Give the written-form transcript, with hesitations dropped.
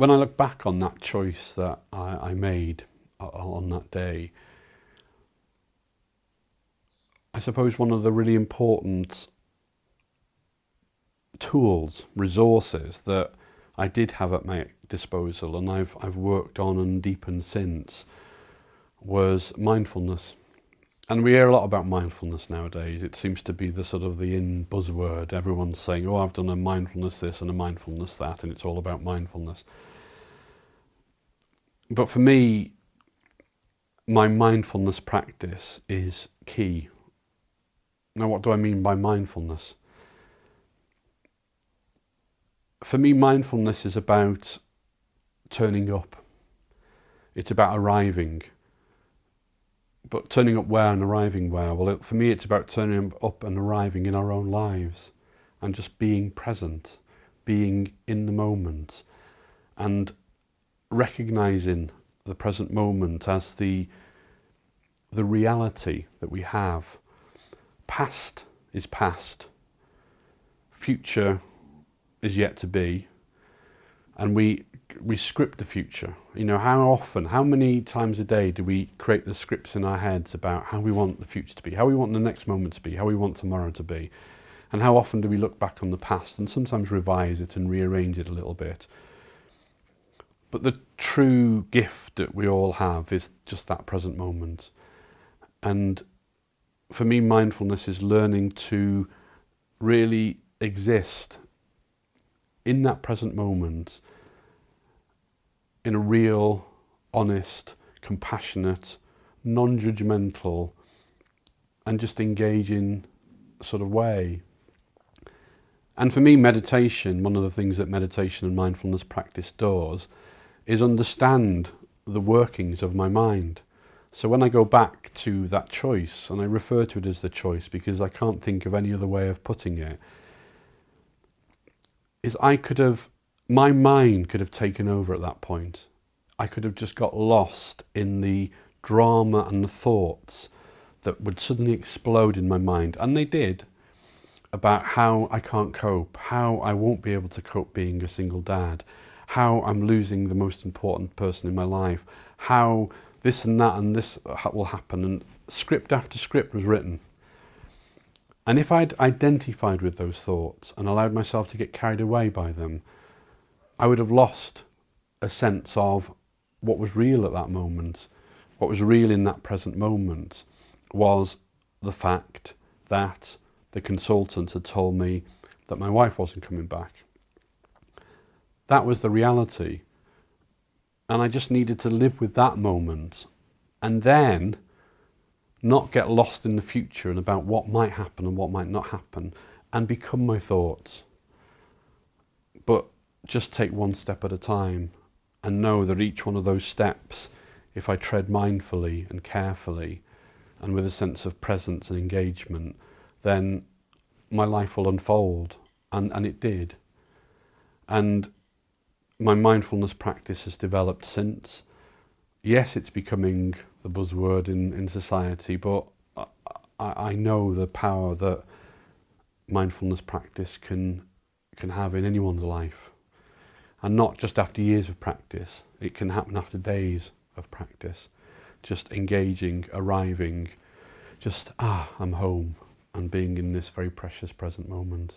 when I look back on that choice that I made on that day, I suppose one of the really important tools, resources that I did have at my disposal, and I've worked on and deepened since, was mindfulness. And we hear a lot about mindfulness nowadays. It seems to be the sort of the in buzzword. Everyone's saying, oh, I've done a mindfulness this and a mindfulness that, and it's all about mindfulness. But for me, my mindfulness practice is key. Now, what do I mean by mindfulness? For me, mindfulness is about turning up. It's about arriving. But turning up where and arriving where? Well, for me, it's about turning up and arriving in our own lives and just being present, being in the moment, and recognizing the present moment as the reality that we have. Past is past. Future is yet to be. And we script the future. You know, how many times a day do we create the scripts in our heads about how we want the future to be, how we want the next moment to be, how we want tomorrow to be? And how often do we look back on the past and sometimes revise it and rearrange it a little bit? But the true gift that we all have is just that present moment. And for me, mindfulness is learning to really exist in that present moment in a real, honest, compassionate, non-judgmental, and just engaging sort of way. And for me, meditation, one of the things that meditation and mindfulness practice does is understand the workings of my mind. So when I go back to that choice, and I refer to it as the choice because I can't think of any other way of putting it, is my mind could have taken over at that point. I could have just got lost in the drama and the thoughts that would suddenly explode in my mind, and they did, about how I can't cope, how I won't be able to cope being a single dad, how I'm losing the most important person in my life, how this and that and this will happen, and script after script was written. And if I'd identified with those thoughts and allowed myself to get carried away by them, I would have lost a sense of what was real at that moment. What was real in that present moment was the fact that the consultant had told me that my wife wasn't coming back. That was the reality. And I just needed to live with that moment and then not get lost in the future and about what might happen and what might not happen and become my thoughts. But just take one step at a time and know that each one of those steps, if I tread mindfully and carefully and with a sense of presence and engagement, then my life will unfold. And it did. And my mindfulness practice has developed since. Yes, it's becoming the buzzword in society, but I know the power that mindfulness practice can have in anyone's life. And not just after years of practice. It can happen after days of practice. Just engaging, arriving, just, I'm home, and being in this very precious present moment.